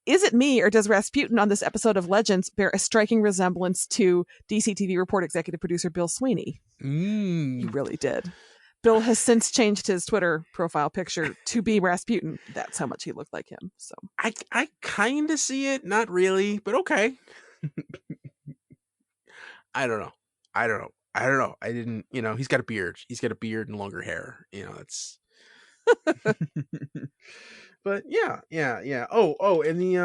Is it me or does Rasputin on this episode of Legends bear a striking resemblance to DC TV Report executive producer Bill Sweeney? He really did. Bill has since changed his Twitter profile picture to be Rasputin. That's how much he looked like him. So I kind of see it, not really, but okay. I don't know. I didn't. He's got a beard. He's got a beard and longer hair. That's. But yeah. Oh, and the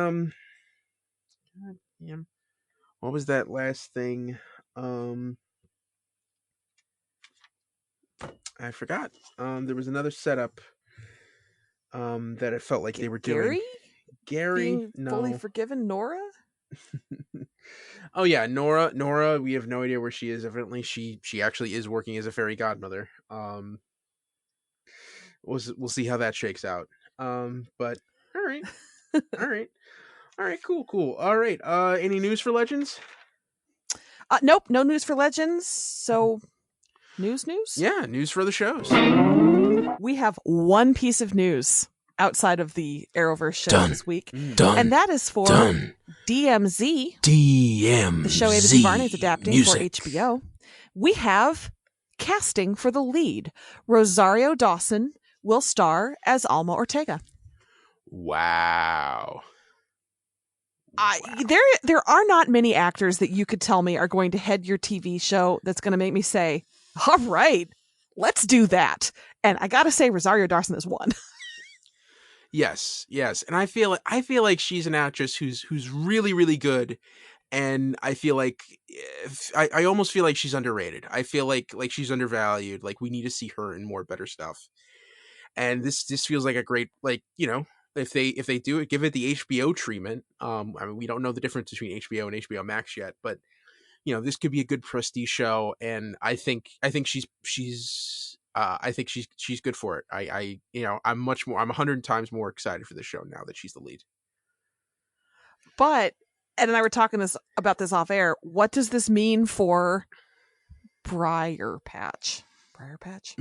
God damn. What was that last thing? I forgot. There was another setup that it felt like they were doing. Gary? Being fully forgiven Nora? Oh yeah, Nora, we have no idea where she is. Evidently she actually is working as a fairy godmother. We'll see how that shakes out. But all right. All right, cool. All right. Any news for Legends? Nope, no news for Legends. So News? Yeah, news for the shows. We have one piece of news outside of the Arrowverse show this week. And that is for DMZ. The show Ava DuVernay is adapting for HBO. We have casting for the lead. Rosario Dawson will star as Alma Ortega. Wow. There are not many actors that you could tell me are going to head your TV show that's going to make me say, all right, let's do that. And I got to say, Rosario Dawson is one. Yes. And I feel like she's an actress who's really, really good. And I feel like I almost feel like she's underrated. I feel like she's undervalued. Like we need to see her in more better stuff. And this feels like a great, if they do it, give it the HBO treatment. I mean, we don't know the difference between HBO and HBO Max yet, but this could be a good prestige show, and I think she's good for it. I'm 100 times more excited for the show now that she's the lead. But Ed and I were talking about this off air. What does this mean for Briar Patch? Briar Patch?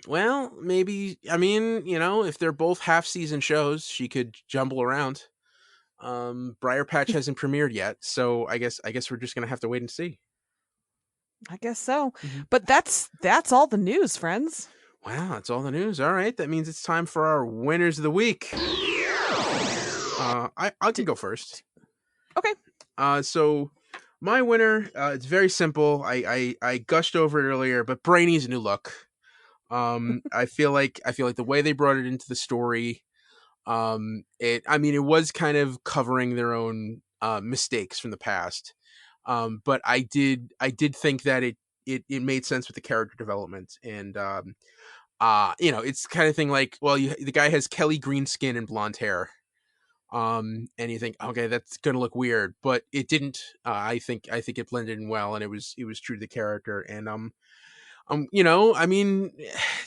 Well, maybe, I mean, if they're both half-season shows, she could jumble around. Briar Patch hasn't premiered yet, so I guess we're just gonna have to wait and see. I guess so. But that's all the news, friends. Wow, that's all the news. All right, that means it's time for our winners of the week. I can go first. Okay. So my winner, it's very simple. I gushed over it earlier, but Brainy's new look. I feel like the way they brought it into the story, it was kind of covering their own mistakes from the past. But I did think that it made sense with the character development, and it's the kind of thing like, well, the guy has Kelly green skin and blonde hair. And you think, okay, that's gonna look weird, but it didn't. I think it blended in well, and it was true to the character. And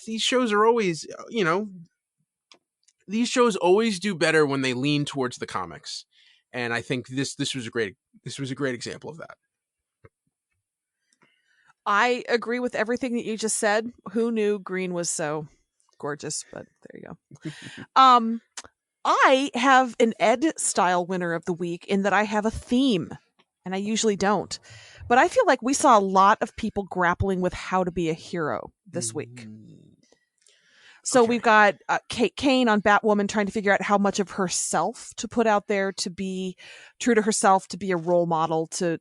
these shows are always, these shows always do better when they lean towards the comics, and I think this was a great example of that. I agree with everything that you just said. Who knew green was so gorgeous? But there you go. I have an Ed style winner of the week in that I have a theme, and I usually don't. But I feel like we saw a lot of people grappling with how to be a hero this week. So we've got Kate Kane on Batwoman trying to figure out how much of herself to put out there to be true to herself, to be a role model, to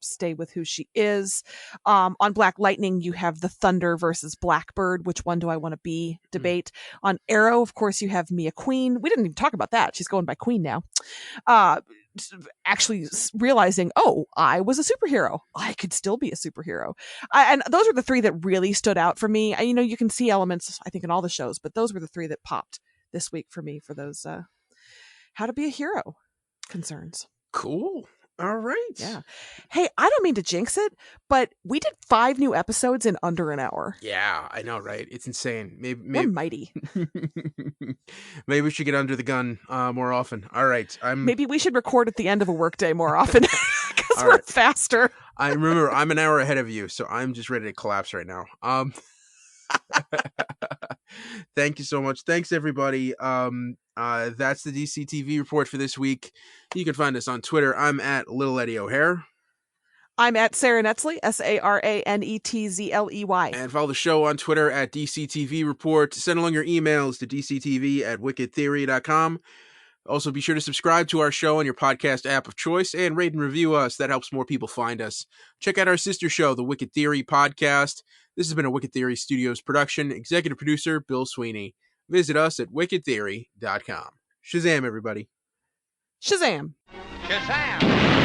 stay with who she is. On Black Lightning, you have the Thunder versus Blackbird. Which one do I want to be debate. On Arrow, of course, you have Mia Queen. We didn't even talk about that. She's going by Queen now. Actually realizing, I was a superhero. I could still be a superhero. And those are the three that really stood out for me. You can see elements, I think, in all the shows, but those were the three that popped this week for me for those how to be a hero concerns. Cool. All right. Yeah. Hey, I don't mean to jinx it, but we did 5 new episodes in under an hour. Yeah, I know, right? It's insane. Maybe we're mighty. Maybe we should get under the gun more often. All right. Maybe we should record at the end of a workday more often because we're faster. I remember I'm an hour ahead of you, so I'm just ready to collapse right now. Thank you so much. Thanks, everybody. That's the DC TV report for this week. You can find us on Twitter. I'm at Little Eddie O'Hare. I'm at Sarah Netzley, SARANETZLEY. And follow the show on Twitter at DCTV Report. Send along your emails to dctv@wickedtheory.com. Also, be sure to subscribe to our show on your podcast app of choice and rate and review us. That helps more people find us. Check out our sister show, The Wicked Theory Podcast. This has been a Wicked Theory Studios production. Executive producer, Bill Sweeney. Visit us at wickedtheory.com. Shazam, everybody. Shazam. Shazam.